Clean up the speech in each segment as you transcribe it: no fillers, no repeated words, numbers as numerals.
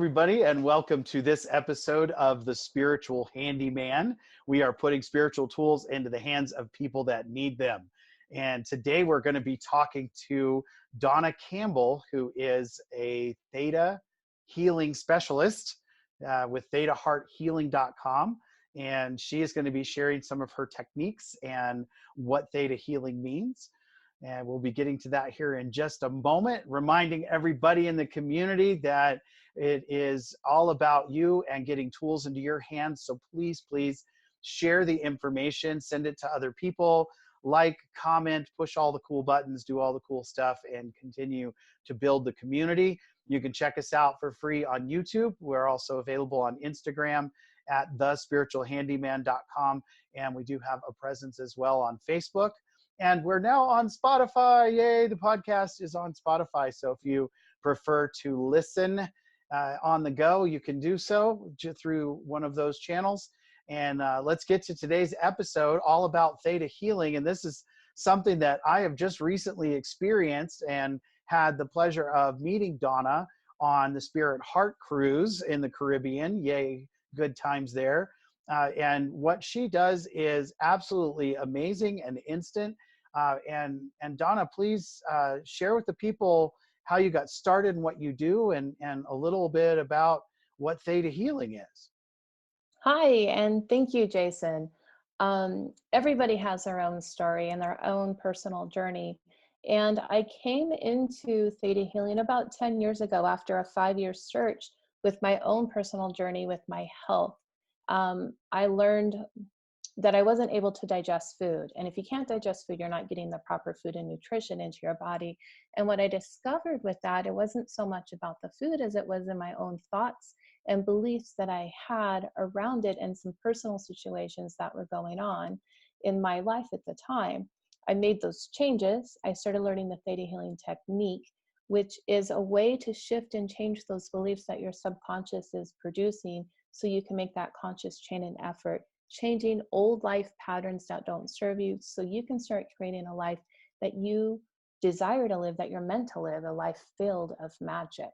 everybody, and welcome to this episode of The Spiritual Handyman. We are putting spiritual tools into the hands of people that need them. And today we're going to be talking to Donna Campbell, who is a Theta healing specialist with ThetaHealing.com. And she is going to be sharing some of her techniques and what Theta healing means. And we'll be getting to that here in just a moment, reminding everybody in the community that it is all about you and getting tools into your hands. So please, please share the information, send it to other people, like, comment, push all the cool buttons, do all the cool stuff, and continue to build the community. You can check us out for free on YouTube. We're also available on Instagram at thespiritualhandyman.com. And we do have a presence as well on Facebook. And we're now on Spotify. Yay, the podcast is on Spotify. So if you prefer to listen on the go, you can do so through one of those channels. And let's get to today's episode, all about Theta healing. And this is something that I have just recently experienced and had the pleasure of meeting Donna on the Spirit Heart Cruise in the Caribbean. Yay, good times there. And what she does is absolutely amazing and instant. And Donna, please share with the people how you got started and what you do, and a little bit about what Theta healing is. Hi, and thank you, Jason. Everybody has their own story and their own personal journey. And I came into Theta healing about 10 years ago after a 5-year search with my own personal journey with my health. I learned that I wasn't able to digest food. And if you can't digest food, you're not getting the proper food and nutrition into your body. And what I discovered with that, it wasn't so much about the food as it was in my own thoughts and beliefs that I had around it, and some personal situations that were going on in my life at the time. I made those changes. I started learning the Theta healing technique, which is a way to shift and change those beliefs that your subconscious is producing, so you can make that conscious chain and effort, changing old life patterns that don't serve you, so you can start creating a life that you desire to live, that you're meant to live, a life filled of magic.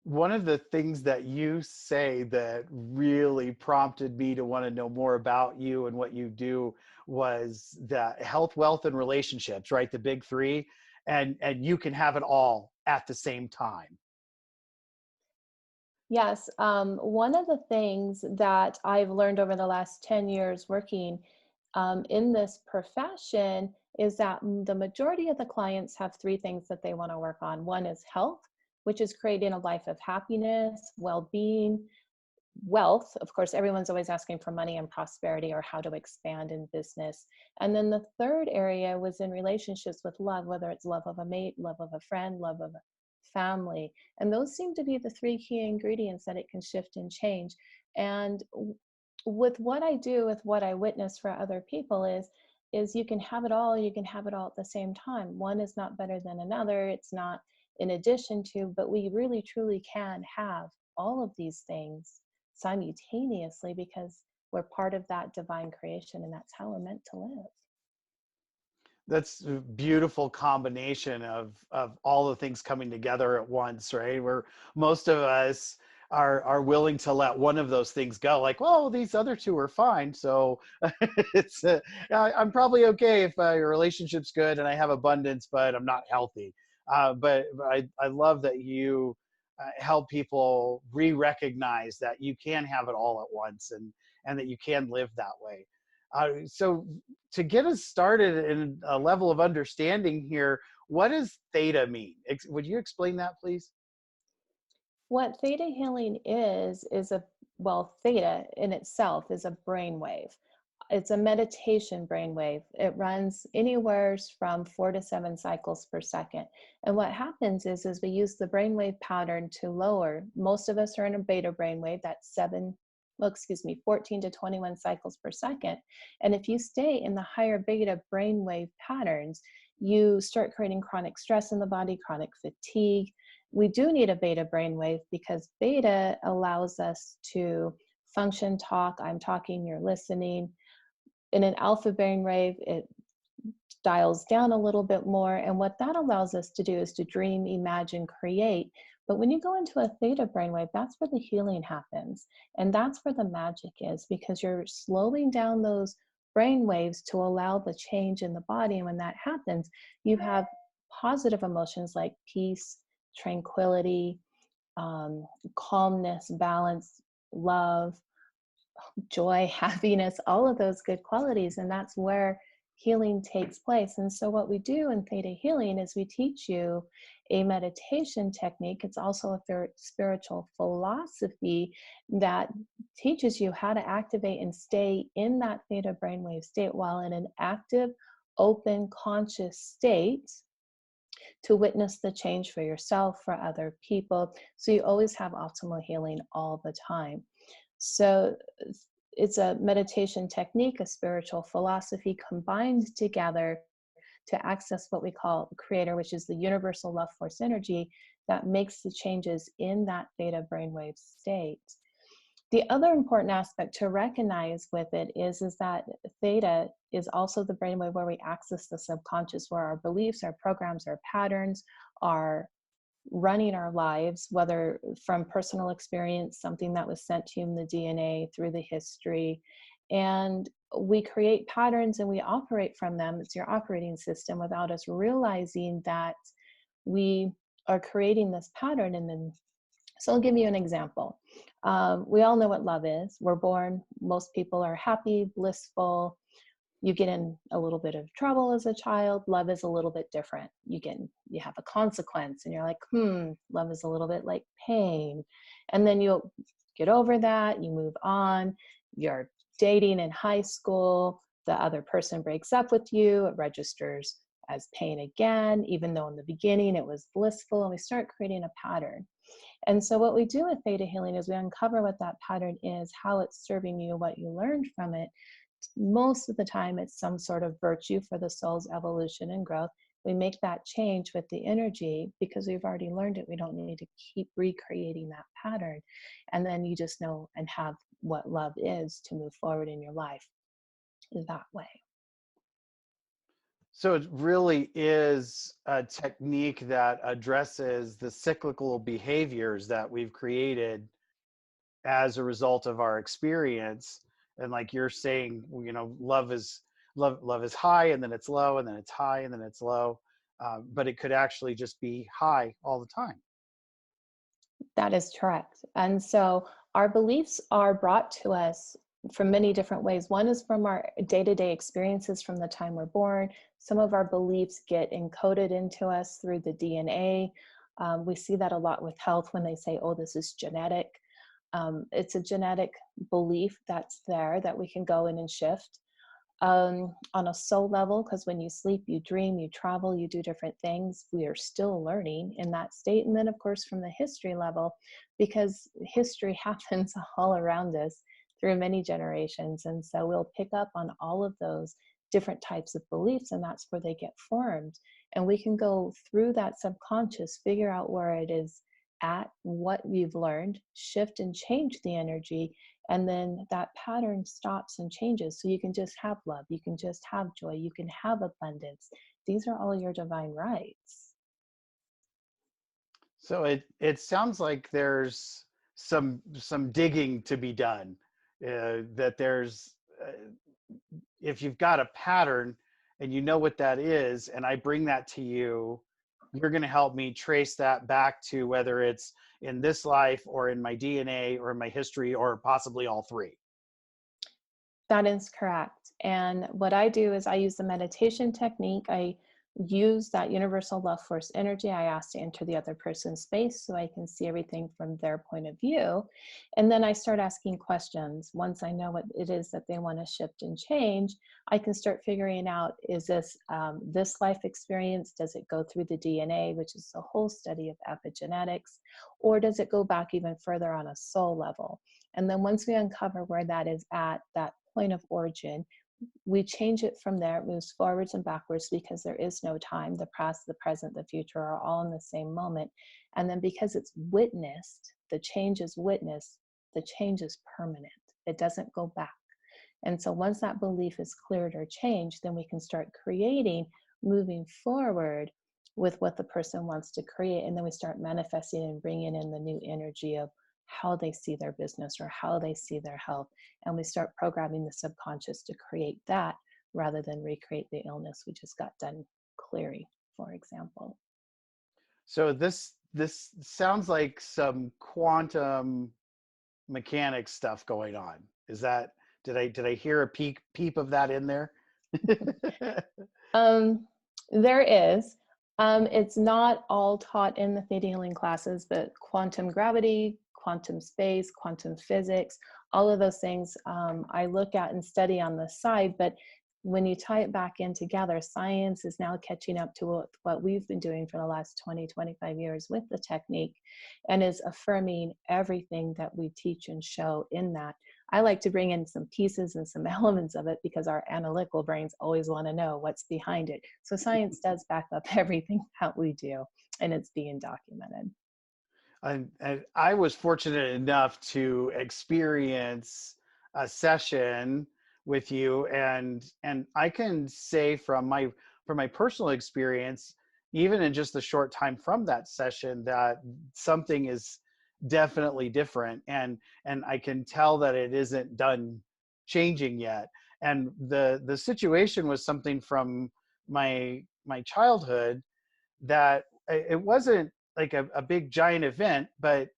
One of the things that you say that really prompted me to want to know more about you and what you do was that health, wealth, and relationships, right? The big three, and you can have it all at the same time. Yes, one of the things that I've learned over the last 10 years working in this profession is that the majority of the clients have three things that they want to work on. One is health, which is creating a life of happiness, well-being, wealth. Of course, everyone's always asking for money and prosperity, or how to expand in business. And then the third area was in relationships with love, whether it's love of a mate, love of a friend, love of a family. And those seem to be the three key ingredients that it can shift and change. And with what I do, with what I witness for other people is you can have it all, you can have it all at the same time. One is not better than another. It's not in addition to, but we really truly can have all of these things simultaneously, because we're part of that divine creation, and that's how we're meant to live. That's a beautiful combination of all the things coming together at once, right? Where most of us are willing to let one of those things go, like, well, these other two are fine, so it's I'm probably okay if your relationship's good and I have abundance, but I'm not healthy. But I love that you help people re-recognize that you can have it all at once, and that you can live that way. So to get us started in a level of understanding here, what does Theta mean? Would you explain that, please? What theta healing is theta in itself is a brainwave. It's a meditation brainwave. It runs anywhere from 4 to 7 cycles per second. And what happens is we use the brainwave pattern to lower. Most of us are in a beta brainwave, that's 14 to 21 cycles per second. And if you stay in the higher beta brainwave patterns, you start creating chronic stress in the body, chronic fatigue. We do need a beta brainwave, because beta allows us to function, talk, I'm talking, you're listening. In an alpha brainwave, it dials down a little bit more. And what that allows us to do is to dream, imagine, create, But when you go into a theta brainwave, that's where the healing happens. And that's where the magic is, because you're slowing down those brain waves to allow the change in the body. And when that happens, you have positive emotions like peace, tranquility, calmness, balance, love, joy, happiness, all of those good qualities. And that's where healing takes place. And so, what we do in Theta Healing is we teach you a meditation technique. It's also a spiritual philosophy that teaches you how to activate and stay in that theta brainwave state while in an active, open, conscious state to witness the change for yourself, for other people. So you always have optimal healing all the time. So it's a meditation technique, a spiritual philosophy combined together to access what we call creator, which is the universal love force energy that makes the changes in that theta brainwave state. The other important aspect to recognize with it is that theta is also the brainwave where we access the subconscious, where our beliefs, our programs, our patterns are running our lives, whether from personal experience, something that was sent to you in the DNA through the history. And we create patterns and we operate from them. It's your operating system without us realizing that we are creating this pattern. And then, so I'll give you an example. We all know what love is. We're born, most people are happy, blissful. You get in a little bit of trouble as a child. Love is a little bit different. You have a consequence and you're like, love is a little bit like pain. And then you'll get over that, you move on. You're dating in high school, the other person breaks up with you, it registers as pain again, even though in the beginning it was blissful, and we start creating a pattern. And so what we do with theta healing is we uncover what that pattern is, how it's serving you, what you learned from it. Most of the time, it's some sort of virtue for the soul's evolution and growth. We make that change with the energy because we've already learned it. We don't need to keep recreating that pattern. And then you just know and have what love is to move forward in your life that way. So it really is a technique that addresses the cyclical behaviors that we've created as a result of our experience. And like you're saying, love is high, and then it's low, and then it's high, and then it's low. But it could actually just be high all the time. That is correct. And so our beliefs are brought to us from many different ways. One is from our day-to-day experiences from the time we're born. Some of our beliefs get encoded into us through the DNA. We see that a lot with health when they say, oh, this is genetic. It's a genetic belief that's there that we can go in and shift. On a soul level, because when you sleep, you dream, you travel, you do different things. We are still learning in that state. And then, of course, from the history level, because history happens all around us through many generations. And so we'll pick up on all of those different types of beliefs, and that's where they get formed. And we can go through that subconscious, figure out where it is at, what we've learned, shift and change the energy, and then that pattern stops and changes. So you can just have love, you can just have joy, you can have abundance. These are all your divine rights. So it sounds like there's some digging to be done. That there's if you've got a pattern and you know what that is, and I bring that to you, you're going to help me trace that back to whether it's in this life or in my DNA or in my history or possibly all three. That is correct. And what I do is I use the meditation technique. I use that universal love force energy. I ask to enter the other person's space so I can see everything from their point of view. And then I start asking questions. Once I know what it is that they want to shift and change, I can start figuring out, is this life experience, does it go through the DNA, which is the whole study of epigenetics, or does it go back even further on a soul level? And then once we uncover where that is at, that point of origin, we change it from there. It moves forwards and backwards because there is no time. The past, the present, the future are all in the same moment. And then because it's witnessed, the change is witnessed, the change is permanent. It doesn't go back. And so once that belief is cleared or changed, then we can start creating, moving forward with what the person wants to create. And then we start manifesting and bringing in the new energy of how they see their business or how they see their health. And we start programming the subconscious to create that rather than recreate the illness we just got done clearing, for example. So this sounds like some quantum mechanics stuff going on. Is that, did I hear a peep of that in there? Um, there is. It's not all taught in the Theta healing classes, but quantum gravity, quantum space, quantum physics, all of those things I look at and study on the side. But when you tie it back in together, science is now catching up to what we've been doing for the last 20, 25 years with the technique, and is affirming everything that we teach and show in that. I like to bring in some pieces and some elements of it because our analytical brains always want to know what's behind it. So science does back up everything that we do, and it's being documented. And I was fortunate enough to experience a session with you, and I can say from my personal experience, even in just the short time from that session, that something is definitely different, and I can tell that it isn't done changing yet. And the situation was something from my childhood that it wasn't like a big giant event, but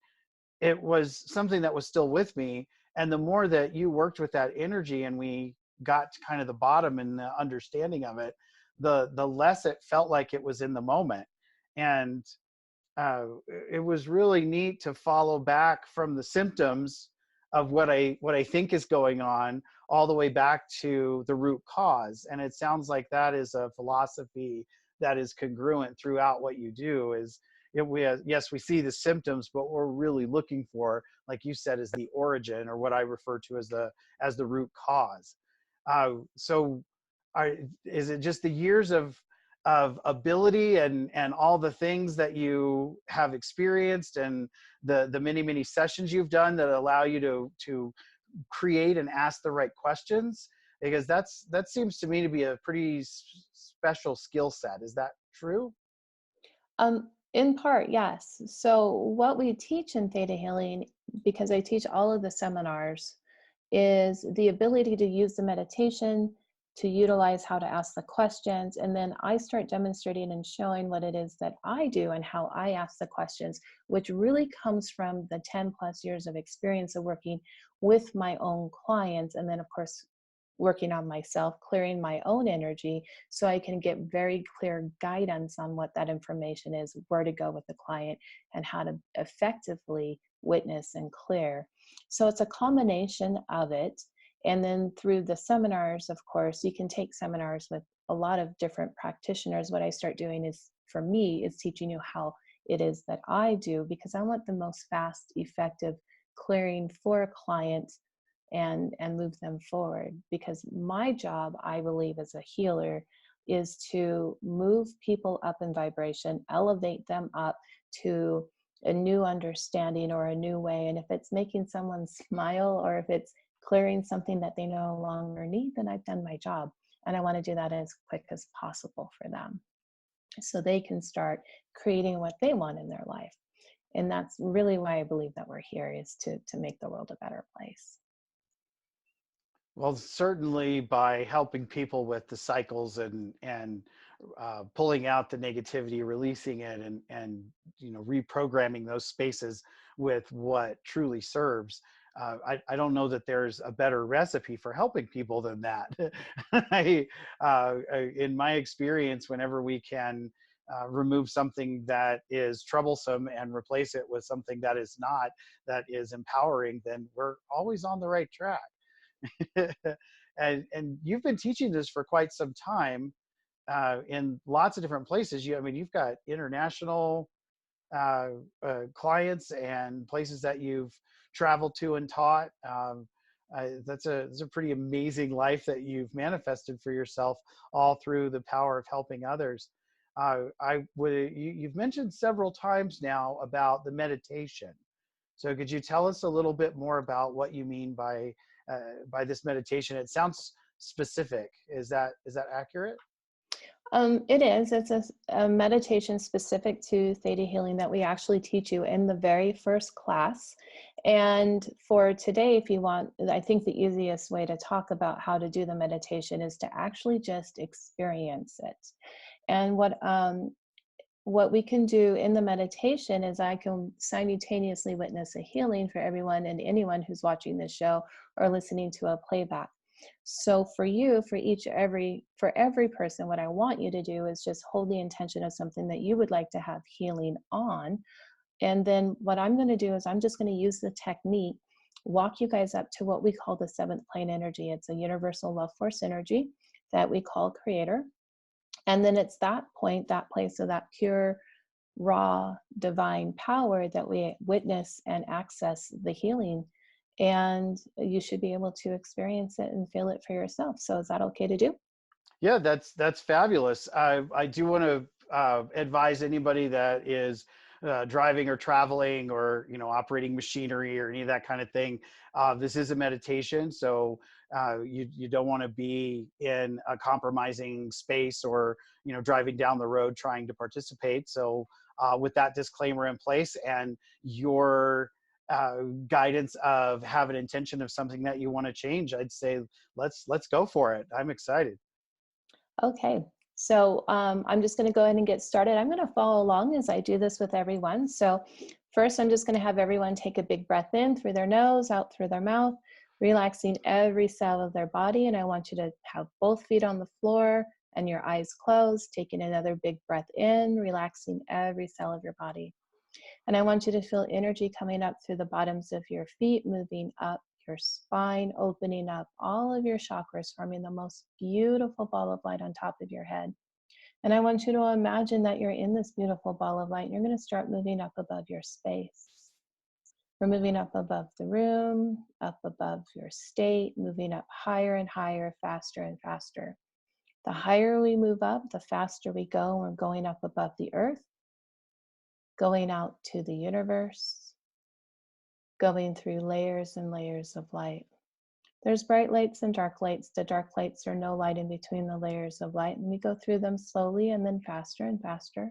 it was something that was still with me. And the more that you worked with that energy and we got to kind of the bottom and the understanding of it, the less it felt like it was in the moment. And uh, it was really neat to follow back from the symptoms of what I think is going on all the way back to the root cause. And it sounds like that is a philosophy that is congruent throughout what you do. Is yes, we see the symptoms, but what we're really looking for, like you said, is the origin, or what I refer to as the root cause. So, are, is it just the years of ability and all the things that you have experienced, and the many sessions you've done that allow you to create and ask the right questions? Because that seems to me to be a pretty special skill set. Is that true? In part, yes. So what we teach in Theta Healing, because I teach all of the seminars, is the ability to use the meditation, to utilize how to ask the questions, and then I start demonstrating and showing what it is that I do and how I ask the questions, which really comes from the 10 plus years of experience of working with my own clients, and then of course working on myself, clearing my own energy so I can get very clear guidance on what that information is, where to go with the client, and how to effectively witness and clear. So it's a combination of it. And then through the seminars, of course, you can take seminars with a lot of different practitioners. What I start doing is, for me, is teaching you how it is that I do, because I want the most fast, effective clearing for a client and move them forward. Because my job, I believe, as a healer, is to move people up in vibration, elevate them up to a new understanding or a new way. And if it's making someone smile, or if it's clearing something that they no longer need, then I've done my job. And I want to do that as quick as possible for them, so they can start creating what they want in their life. And that's really why I believe that we're here, is to make the world a better place. Well, certainly by helping people with the cycles and pulling out the negativity, releasing it, and reprogramming those spaces with what truly serves. I don't know that there's a better recipe for helping people than that. In my experience, whenever we can remove something that is troublesome and replace it with something that is not, that is empowering, then we're always on the right track. And you've been teaching this for quite some time in lots of different places. I mean, you've got international clients and places that you've traveled to and taught. That's a pretty amazing life that you've manifested for yourself, all through the power of helping others. You've mentioned several times now about the meditation. So could you tell us a little bit more about what you mean by this meditation? It sounds specific. Is that accurate? It is. It's a meditation specific to theta healing that we actually teach you in the very first class. And for today, if you want, I think the easiest way to talk about how to do the meditation is to actually just experience it. And what we can do in the meditation is I can simultaneously witness a healing for everyone and anyone who's watching this show or listening to a playback. So for you, for every person, what I want you to do is just hold the intention of something that you would like to have healing on. And then what I'm going to do is I'm just going to use the technique, walk you guys up to what we call the seventh plane energy. It's a universal love force energy that we call creator. And then it's that point, that place of that pure, raw, divine power that we witness and access the healing. And you should be able to experience it and feel it for yourself. So is that okay to do? Yeah, that's fabulous. I do want to advise anybody that is driving or traveling or operating machinery or any of that kind of thing. This is a meditation, so you don't want to be in a compromising space or driving down the road trying to participate. So with that disclaimer in place and your guidance of have an intention of something that you want to change, I'd say let's go for it. I'm excited. Okay. So I'm just going to go ahead and get started. I'm going to follow along as I do this with everyone. So first, I'm just going to have everyone take a big breath in through their nose, out through their mouth, relaxing every cell of their body. And I want you to have both feet on the floor and your eyes closed, taking another big breath in, relaxing every cell of your body. And I want you to feel energy coming up through the bottoms of your feet, moving up your spine, opening up all of your chakras, forming the most beautiful ball of light on top of your head. And I want you to imagine that you're in this beautiful ball of light and you're going to start moving up above your space. We're moving up above the room, up above your state, moving up higher and higher, faster and faster. The higher we move up, the faster we go. We're going up above the earth, going out to the universe, going through layers and layers of light. There's bright lights and dark lights. The dark lights are no light in between the layers of light, and we go through them slowly and then faster and faster,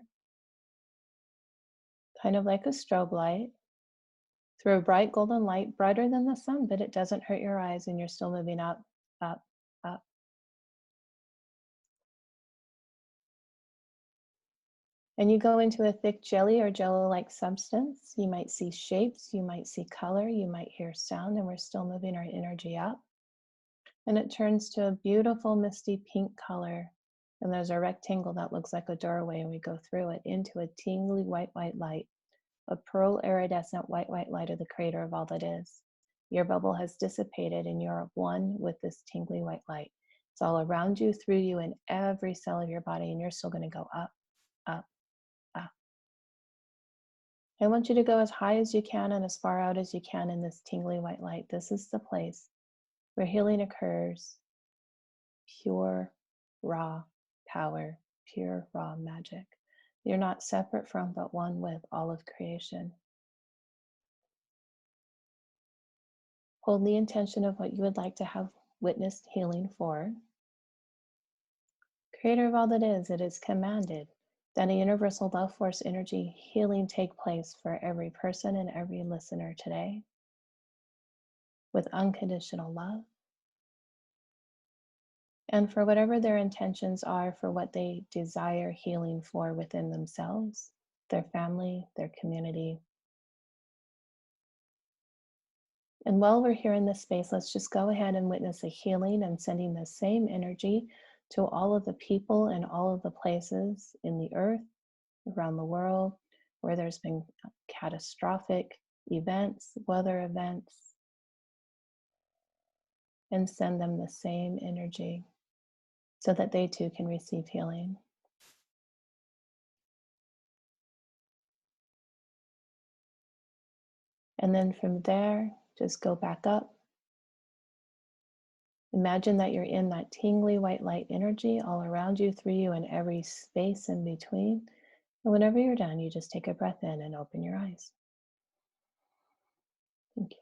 kind of like a strobe light, through a bright golden light, brighter than the sun, but it doesn't hurt your eyes, and you're still moving up, up, up. And you go into a thick jelly or jello-like substance. You might see shapes, you might see color, you might hear sound, and we're still moving our energy up. And it turns to a beautiful misty pink color. And there's a rectangle that looks like a doorway, and we go through it into a tingly white light, a pearl iridescent white light of the creator of all that is. Your bubble has dissipated and you're one with this tingly white light. It's all around you, through you, in every cell of your body, and you're still going to go up, up, up. I want you to go as high as you can and as far out as you can in this tingly white light. This is the place where healing occurs. Pure, raw power, pure, raw magic. You're not separate from, but one with all of creation. Hold the intention of what you would like to have witnessed healing for. Creator of all that is, it is commanded that a universal love force energy healing take place for every person and every listener today with unconditional love. And for whatever their intentions are, for what they desire healing for within themselves, their family, their community. And while we're here in this space, let's just go ahead and witness a healing and sending the same energy to all of the people and all of the places in the earth, around the world, where there's been catastrophic events, weather events, and send them the same energy so that they too can receive healing. And then from there, just go back up. Imagine that you're in that tingly white light energy all around you, through you, and every space in between. And whenever you're done, you just take a breath in and open your eyes. Thank you.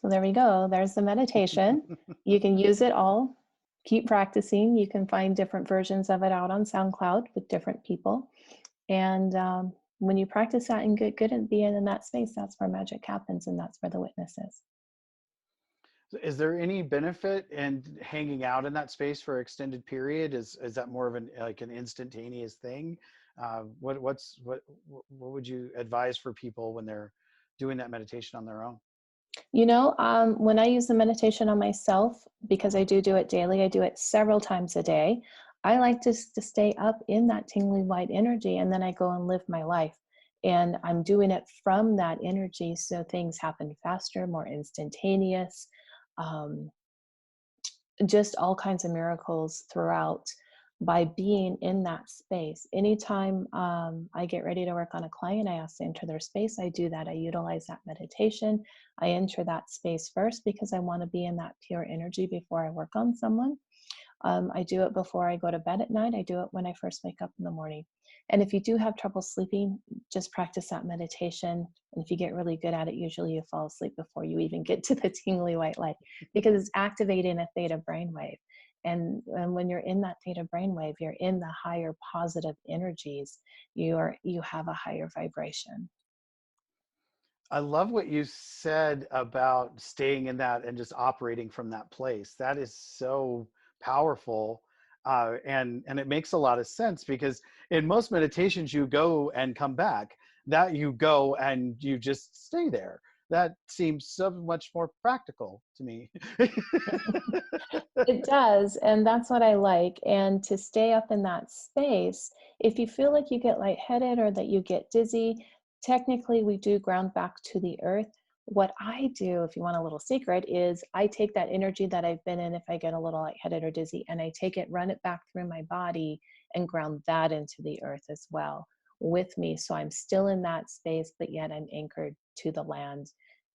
So there we go. There's the meditation. You can use it all. Keep practicing. You can find different versions of it out on SoundCloud with different people. And when you practice that and get good at being in that space, that's where magic happens, and that's where the witness is. Is there any benefit in hanging out in that space for an extended period? Is that more of an like an instantaneous thing? What would you advise for people when they're doing that meditation on their own? When I use the meditation on myself, because I do it daily, I do it several times a day. I like to stay up in that tingly white energy, and then I go and live my life. And I'm doing it from that energy, so things happen faster, more instantaneous. Um, just all kinds of miracles throughout by being in that space. Anytime I get ready to work on a client, I ask to enter their space. I do that. I utilize that meditation. I enter that space first because I want to be in that pure energy before I work on someone. I do it before I go to bed at night. I do it when I first wake up in the morning. And if you do have trouble sleeping, just practice that meditation. And if you get really good at it, usually you fall asleep before you even get to the tingly white light, because it's activating a theta brainwave. And when you're in that theta brainwave, you're in the higher positive energies. You have a higher vibration. I love what you said about staying in that and just operating from that place. That is so powerful. And it makes a lot of sense because in most meditations, you go and come back. That you go and you just stay there. That seems so much more practical to me. It does, and that's what I like. And to stay up in that space, if you feel like you get lightheaded or that you get dizzy, technically we do ground back to the earth. What I do, if you want a little secret, is I take that energy that I've been in if I get a little lightheaded or dizzy, and I take it, run it back through my body, and ground that into the earth as well with me. So I'm still in that space, but yet I'm anchored to the land,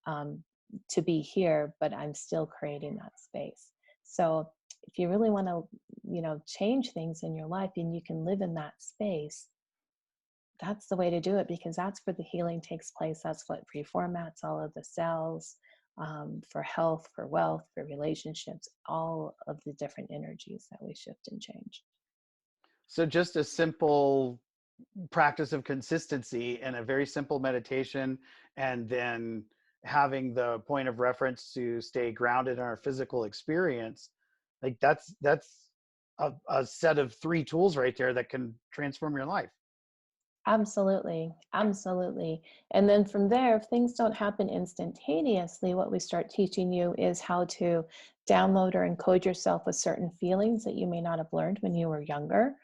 um, to be here, but I'm still creating that space. So if you really want to, change things in your life and you can live in that space, that's the way to do it, because that's where the healing takes place. That's what reformats all of the cells, for health, for wealth, for relationships, all of the different energies that we shift and change. So just a simple practice of consistency and a very simple meditation, and then having the point of reference to stay grounded in our physical experience, like that's a set of 3 tools right there that can transform your life. Absolutely, absolutely. And then from there, if things don't happen instantaneously, what we start teaching you is how to download or encode yourself with certain feelings that you may not have learned when you were younger,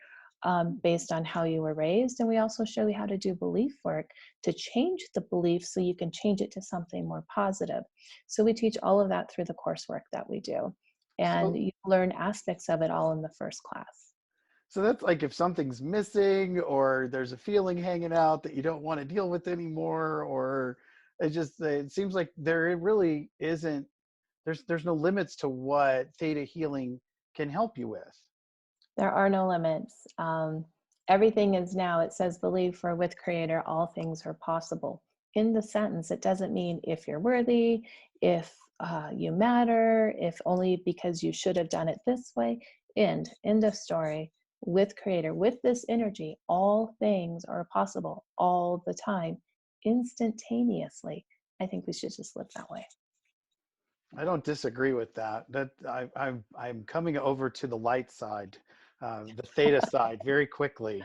based on how you were raised. And we also show you how to do belief work to change the belief so you can change it to something more positive. So we teach all of that through the coursework that we do. And So you learn aspects of it all in the first class. so that's like if something's missing or there's a feeling hanging out that you don't want to deal with anymore, or it seems like there really isn't, there's no limits to what theta healing can help you with. There are no limits. Everything is now, it says, believe, for with Creator, all things are possible. In the sentence, it doesn't mean if you're worthy, if you matter, if only because you should have done it this way. End of story. With Creator, with this energy, all things are possible all the time, instantaneously. I think we should just live that way. I don't disagree with that. I'm coming over to the light side, the theta side, very quickly.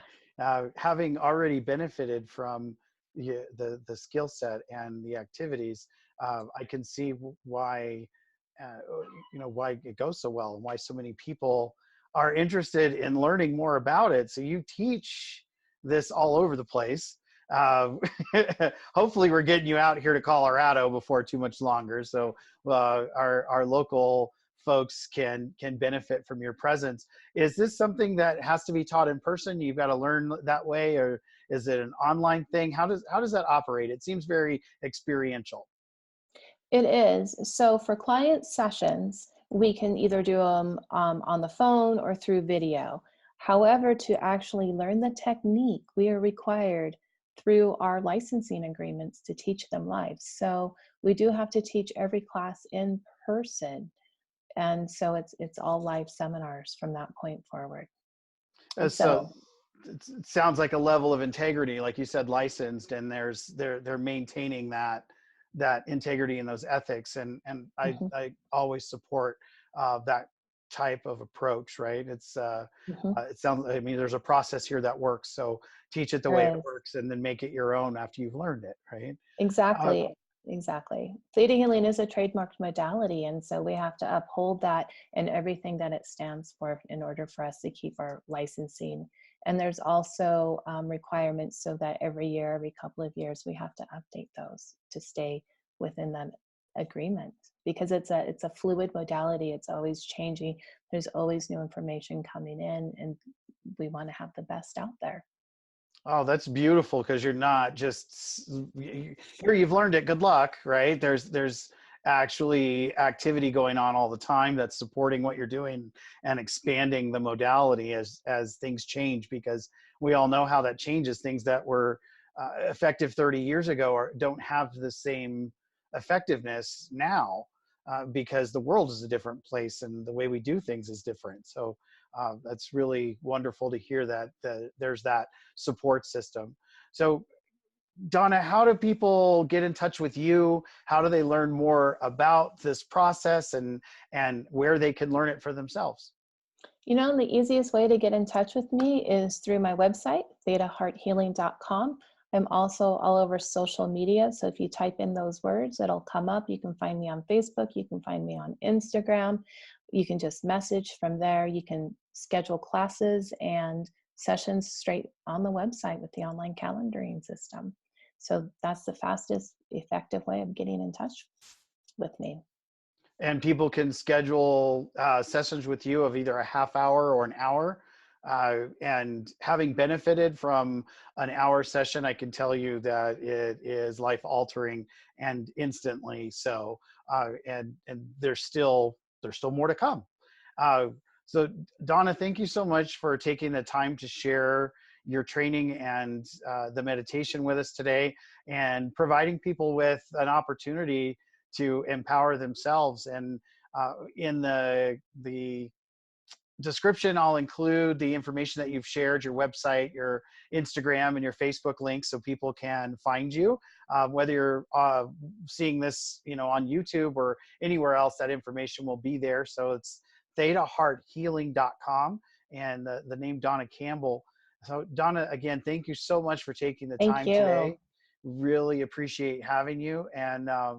Having already benefited from the skill set and the activities, I can see why, uh, why it goes so well and why so many people are interested in learning more about it. So you teach this all over the place. Uh, Hopefully we're getting you out here to Colorado before too much longer. So our local folks can benefit from your presence. Is this something that has to be taught in person? You've got to learn that way, or is it an online thing? How does that operate? It seems very experiential. It is. So for client sessions, we can either do them on the phone or through video. However, to actually learn the technique, we are required through our licensing agreements to teach them live. So we do have to teach every class in person. And so it's all live seminars from that point forward. And So so, it sounds like a level of integrity, like you said, licensed, and they're maintaining that integrity and those ethics. And mhm, I always support that type of approach, right? mhm, It sounds, I mean, there's a process here that works. So teach it the way it there is. works and then make it your own after you've learned it, right? Uh, Exactly. Exactly. Theta healing is a trademarked modality, and so we have to uphold that and everything that it stands for in order for us to keep our licensing. And there's also requirements so that every year, every couple of years, we have to update those to stay within that agreement, because it's a fluid modality. It's always changing. There's always new information coming in, and we want to have the best out there. Oh, that's beautiful, because you're not just here. You've learned it. Good luck, right? There's actually activity going on all the time that's supporting what you're doing and expanding the modality as things change, because we all know how that changes. Things that were effective 30 years ago don't have the same effectiveness now, because the world is a different place and the way we do things is different. So that's really wonderful to hear that there's that support system. So, Donna, how do people get in touch with you? How do they learn more about this process, and where they can learn it for themselves? You know, the easiest way to get in touch with me is through my website, thetahearthealing.com. I'm also all over social media. So if you type in those words, it'll come up. You can find me on Facebook. You can find me on Instagram. You can just message from there. You can schedule classes and sessions straight on the website with the online calendaring system. So that's the fastest, effective way of getting in touch with me. And people can schedule sessions with you of either a half hour or an hour. And having benefited from an hour session, I can tell you that it is life altering and instantly so. And there's still more to come. Uh, so, Donna, thank you so much for taking the time to share your training and the meditation with us today, and providing people with an opportunity to empower themselves. And in the description, I'll include the information that you've shared, your website, your Instagram, and your Facebook links, so people can find you. Whether you're seeing this, on YouTube or anywhere else, that information will be there. So it's thetahearthealing.com, and the name Donna Campbell. So, Donna, again, thank you so much for taking the Thank time you. today. Really appreciate having you, and I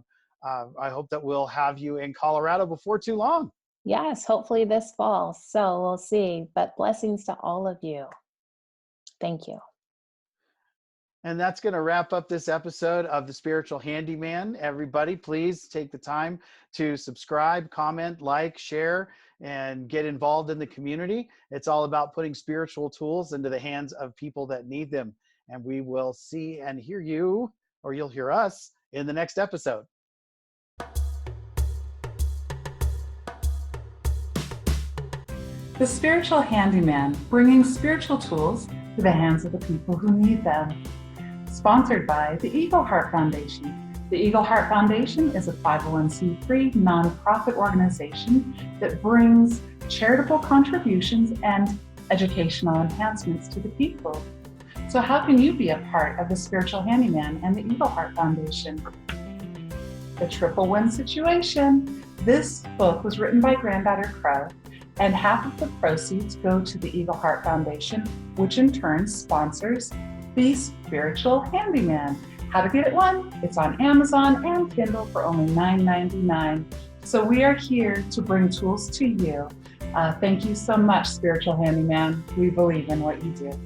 hope that we'll have you in Colorado before too long. Yes, hopefully this fall. So we'll see. But blessings to all of you. Thank you. And that's going to wrap up this episode of The Spiritual Handyman. Everybody, please take the time to subscribe, comment, like, share, and get involved in the community. It's all about putting spiritual tools into the hands of people that need them. And we will see and hear you, or you'll hear us, in the next episode. The Spiritual Handyman, bringing spiritual tools to the hands of the people who need them. Sponsored by the Eagle Heart Foundation. The Eagle Heart Foundation is a 501c3 nonprofit organization that brings charitable contributions and educational enhancements to the people. So how can you be a part of the Spiritual Handyman and the Eagle Heart Foundation? The Triple Win Situation. This book was written by Granddaughter Crow, and half of the proceeds go to the Eagle Heart Foundation, which in turn sponsors the Spiritual Handyman. How to get it one? It's on Amazon and Kindle for only $9.99. So we are here to bring tools to you. Thank you so much, Spiritual Handyman. We believe in what you do.